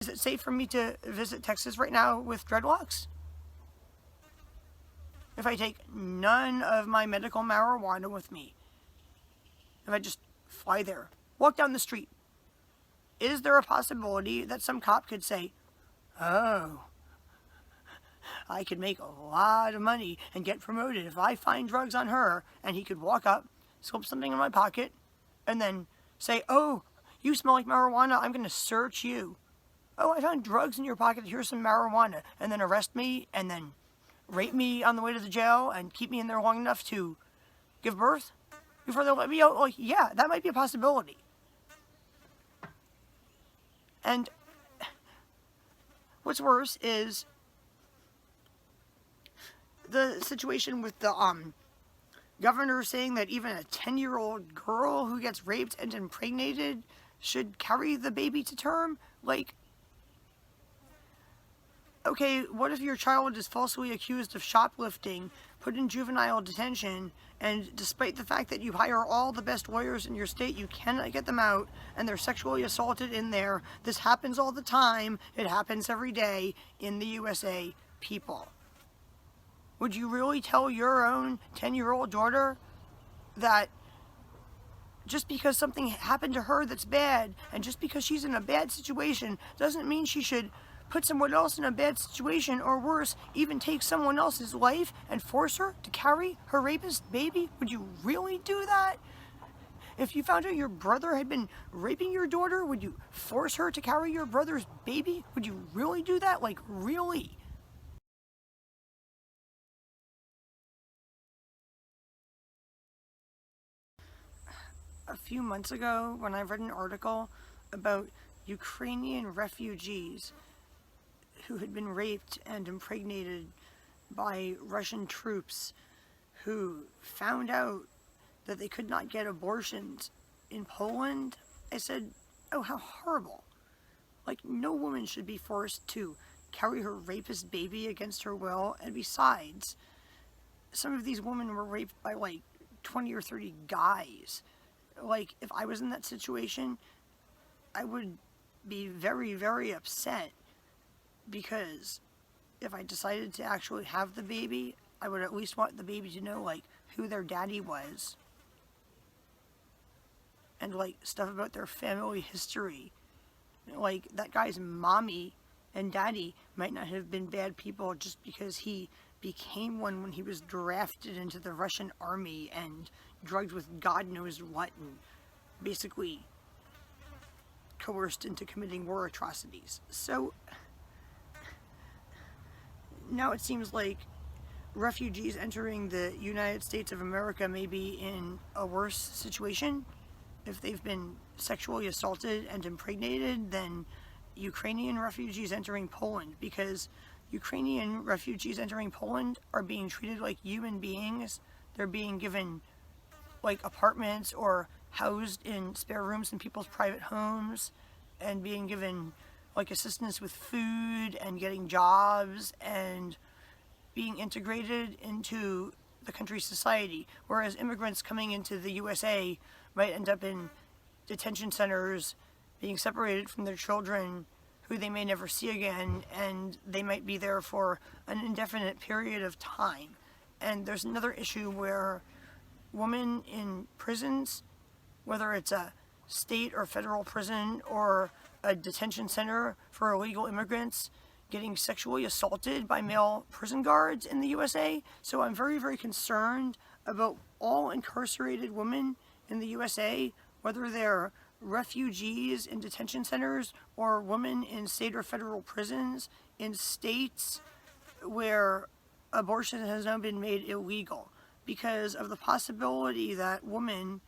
Is it safe for me to visit Texas right now with dreadlocks? If I take none of my medical marijuana with me, if I just fly there, walk down the street, is there a possibility that some cop could say, oh, I could make a lot of money and get promoted if I find drugs on her, and he could walk up, slip something in my pocket, and then say, oh, you smell like marijuana, I'm going to search you. Oh, I found drugs in your pocket, here's some marijuana, and then arrest me, and then rape me on the way to the jail, and keep me in there long enough to give birth before they'll let me out. Like, yeah, that might be a possibility. And what's worse is the situation with the governor saying that even a 10-year-old girl who gets raped and impregnated should carry the baby to term. Like, okay, what if your child is falsely accused of shoplifting, put in juvenile detention, and despite the fact that you hire all the best lawyers in your state, you cannot get them out, and they're sexually assaulted in there? This happens all the time. It happens every day in the USA, people. Would you really tell your own 10-year-old daughter that just because something happened to her that's bad, and just because she's in a bad situation, doesn't mean she should put someone else in a bad situation, or worse, even take someone else's life and force her to carry her rapist baby? Would you really do that? If you found out your brother had been raping your daughter, would you force her to carry your brother's baby? Would you really do that? Like, really? A few months ago, when I read an article about Ukrainian refugees who had been raped and impregnated by Russian troops, who found out that they could not get abortions in Poland, I said, oh, how horrible. Like, no woman should be forced to carry her rapist baby against her will. And besides, some of these women were raped by like 20 or 30 guys. Like, if I was in that situation, I would be very, very upset, because if I decided to actually have the baby, I would at least want the baby to know, like, who their daddy was, and, like, stuff about their family history. Like, that guy's mommy and daddy might not have been bad people just because he became one when he was drafted into the Russian army and drugged with God knows what, and basically coerced into committing war atrocities. So now it seems like refugees entering the United States of America may be in a worse situation if they've been sexually assaulted and impregnated than Ukrainian refugees entering Poland, because Ukrainian refugees entering Poland are being treated like human beings. They're being given like apartments or housed in spare rooms in people's private homes, and being given like assistance with food and getting jobs and being integrated into the country's society. Whereas immigrants coming into the USA might end up in detention centers, being separated from their children who they may never see again, and they might be there for an indefinite period of time. And there's another issue where women in prisons, whether it's a state or federal prison or a detention center for illegal immigrants, getting sexually assaulted by male prison guards in the USA. So I'm very, very concerned about all incarcerated women in the USA, whether they're refugees in detention centers or women in state or federal prisons in states where abortion has now been made illegal, because of the possibility that women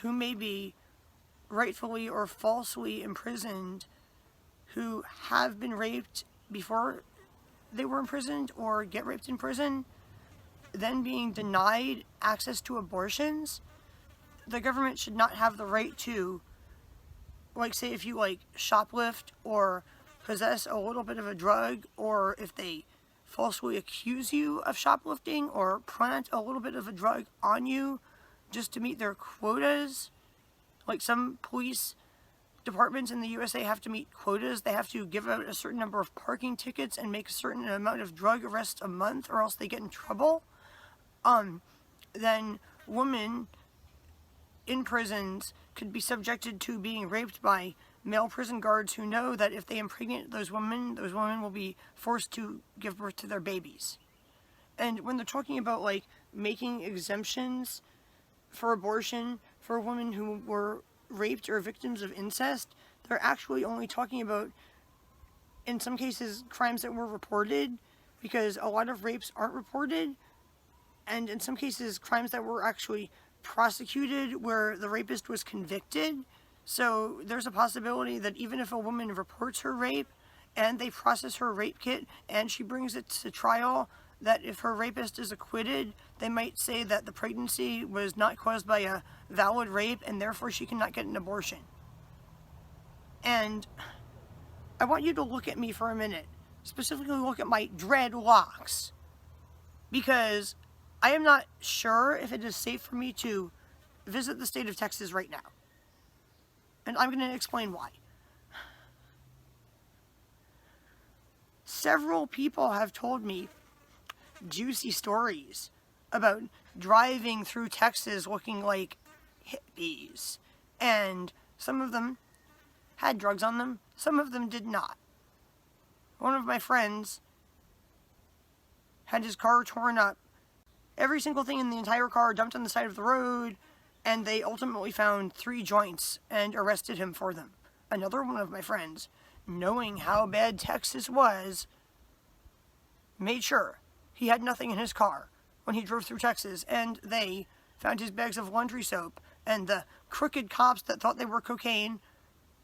who may be rightfully or falsely imprisoned, who have been raped before they were imprisoned or get raped in prison, then being denied access to abortions. The government should not have the right to, like, say if you like shoplift or possess a little bit of a drug, or if they falsely accuse you of shoplifting or plant a little bit of a drug on you just to meet their quotas. Like, some police departments in the USA have to meet quotas. They have to give out a certain number of parking tickets and make a certain amount of drug arrests a month, or else they get in trouble. Then women in prisons could be subjected to being raped by male prison guards who know that if they impregnate those women will be forced to give birth to their babies. And when they're talking about like making exemptions for abortion for women who were raped or victims of incest, they're actually only talking about, in some cases, crimes that were reported, because a lot of rapes aren't reported, and in some cases crimes that were actually prosecuted where the rapist was convicted. So there's a possibility that even if a woman reports her rape and they process her rape kit and she brings it to trial, that if her rapist is acquitted, they might say that the pregnancy was not caused by a valid rape and therefore she cannot get an abortion. And I want you to look at me for a minute, specifically look at my dreadlocks, because I am not sure if it is safe for me to visit the state of Texas right now. And I'm going to explain why. Several people have told me juicy stories about driving through Texas looking like hippies. And some of them had drugs on them, some of them did not. One of my friends had his car torn up, every single thing in the entire car dumped on the side of the road, and they ultimately found 3 joints and arrested him for them. Another one of my friends, knowing how bad Texas was, made sure he had nothing in his car when he drove through Texas, and they found his bags of laundry soap, and the crooked cops that thought they were cocaine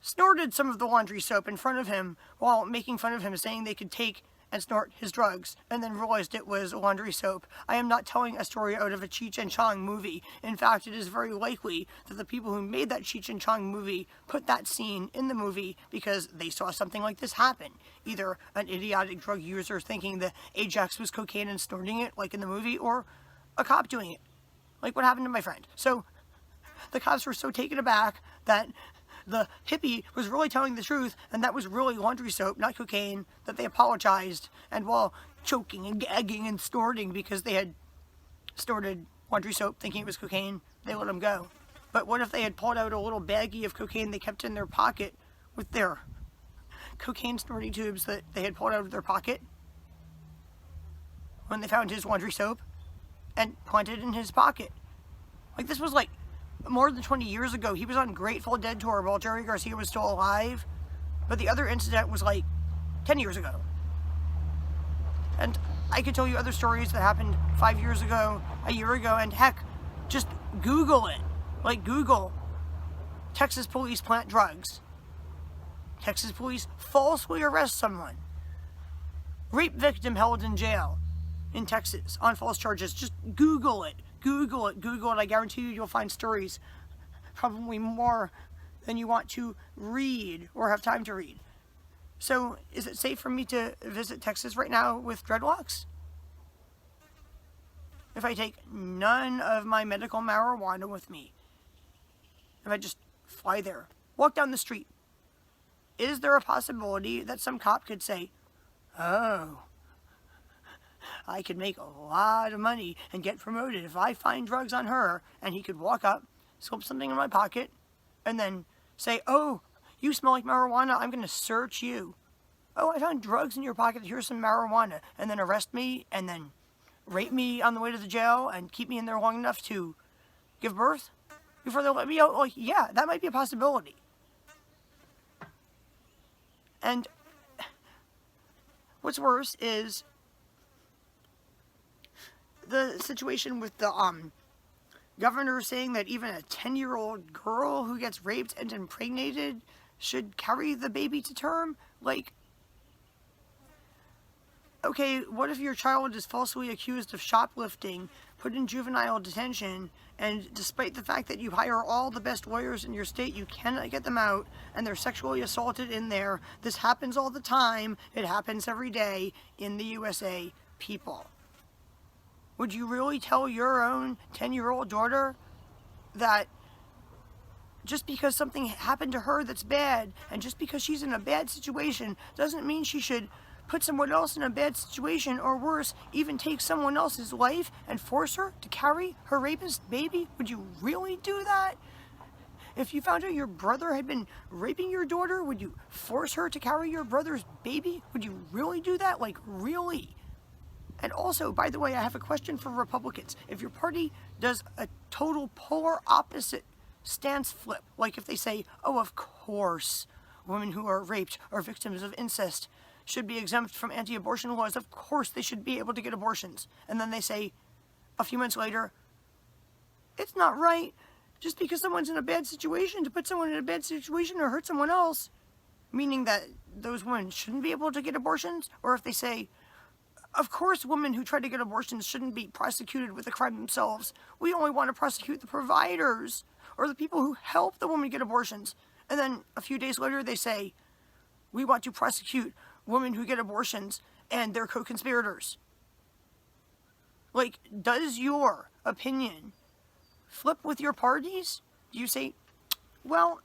snorted some of the laundry soap in front of him while making fun of him, saying they could take and snort his drugs, and then realized it was laundry soap. I am not telling a story out of a Cheech and Chong movie. In fact, it is very likely that the people who made that Cheech and Chong movie put that scene in the movie because they saw something like this happen. Either an idiotic drug user thinking the Ajax was cocaine and snorting it, like in the movie, or a cop doing it, like what happened to my friend. So the cops were so taken aback that the hippie was really telling the truth, and that was really laundry soap, not cocaine, that they apologized, and while choking and gagging and snorting because they had snorted laundry soap thinking it was cocaine, they let him go. But what if they had pulled out a little baggie of cocaine they kept in their pocket with their cocaine snorting tubes that they had pulled out of their pocket when they found his laundry soap and planted it in his pocket? Like, this was like more than 20 years ago. He was on Grateful Dead tour while Jerry Garcia was still alive, but the other incident was like 10 years ago. And I could tell you other stories that happened 5 years ago, a year ago, and heck, just Google it. Like, Google Texas police plant drugs. Texas police falsely arrest someone. Rape victim held in jail in Texas on false charges. Just Google it. Google it. Google it. I guarantee you you'll find stories, probably more than you want to read or have time to read. So, is it safe for me to visit Texas right now with dreadlocks? If I take none of my medical marijuana with me, if I just fly there, walk down the street, is there a possibility that some cop could say, "Oh, I could make a lot of money and get promoted if I find drugs on her," and he could walk up, slip something in my pocket, and then say, "Oh, you smell like marijuana, I'm going to search you. Oh, I found drugs in your pocket, here's some marijuana," and then arrest me, and then rape me on the way to the jail, and keep me in there long enough to give birth before they let me out? Like, yeah, that might be a possibility. And what's worse is the situation with the governor saying that even a 10-year-old girl who gets raped and impregnated should carry the baby to term. Like, okay, what if your child is falsely accused of shoplifting, put in juvenile detention, and despite the fact that you hire all the best lawyers in your state, you cannot get them out, and they're sexually assaulted in there? This happens all the time. It happens every day in the USA, people. Would you really tell your own 10-year-old daughter that just because something happened to her that's bad, and just because she's in a bad situation, doesn't mean she should put someone else in a bad situation, or worse, even take someone else's life and force her to carry her rapist baby. Would you really do that? If you found out your brother had been raping your daughter, would you force her to carry your brother's baby? Would you really do that? Like, really? And also, by the way, I have a question for Republicans. If your party does a total polar opposite stance flip, like if they say, oh, of course, women who are raped or victims of incest should be exempt from anti-abortion laws, of course they should be able to get abortions. And then they say, a few months later, it's not right just because someone's in a bad situation to put someone in a bad situation or hurt someone else, meaning that those women shouldn't be able to get abortions. Or if they say, of course women who try to get abortions shouldn't be prosecuted with the crime themselves. We only want to prosecute the providers or the people who help the woman get abortions. And then a few days later they say, we want to prosecute women who get abortions and their co-conspirators. Like, does your opinion flip with your parties? Do you say, well,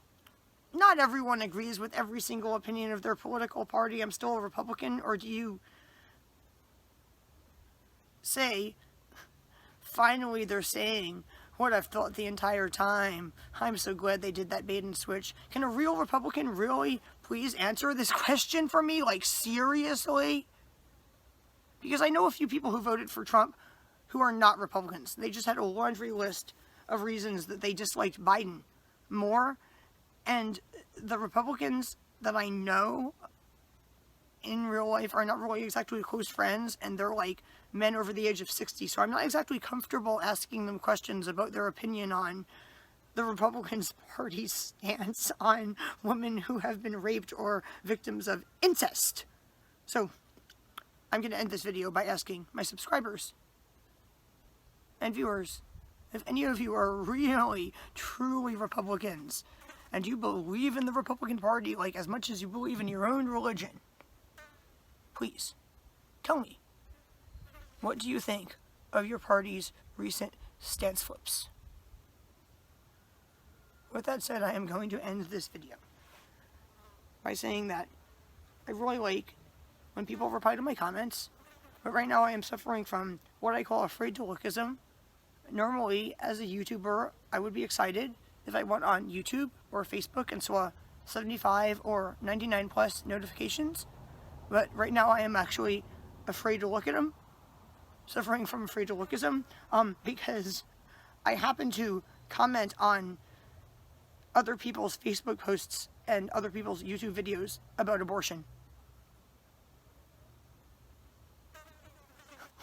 not everyone agrees with every single opinion of their political party, I'm still a Republican? Or do you say, finally they're saying what I've thought the entire time, I'm so glad they did that bait and switch? Can a real Republican really please answer this question for me? Like, seriously? Because I know a few people who voted for Trump who are not Republicans. They just had a laundry list of reasons that they disliked Biden more. And the Republicans that I know in real life are not really exactly close friends, and they're like men over the age of 60. So I'm not exactly comfortable asking them questions about their opinion on the Republican Party's stance on women who have been raped or victims of incest. So I'm going to end this video by asking my subscribers and viewers, if any of you are really, truly Republicans, and you believe in the Republican Party like as much as you believe in your own religion, please tell me, what do you think of your party's recent stance flips? With that said, I am going to end this video by saying that I really like when people reply to my comments, but right now I am suffering from what I call afraid to lookism. Normally, as a YouTuber, I would be excited if I went on YouTube or Facebook and saw 75 or 99 plus notifications, but right now I am actually afraid to look at them, suffering from afraid to lookism, because I happen to comment on other people's Facebook posts and other people's YouTube videos about abortion.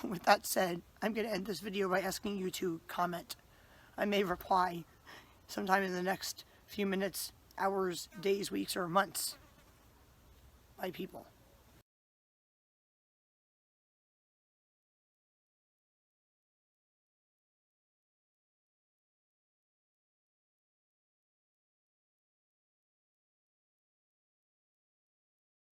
With that said, I'm going to end this video by asking you to comment. I may reply sometime in the next few minutes, hours, days, weeks, or months by people.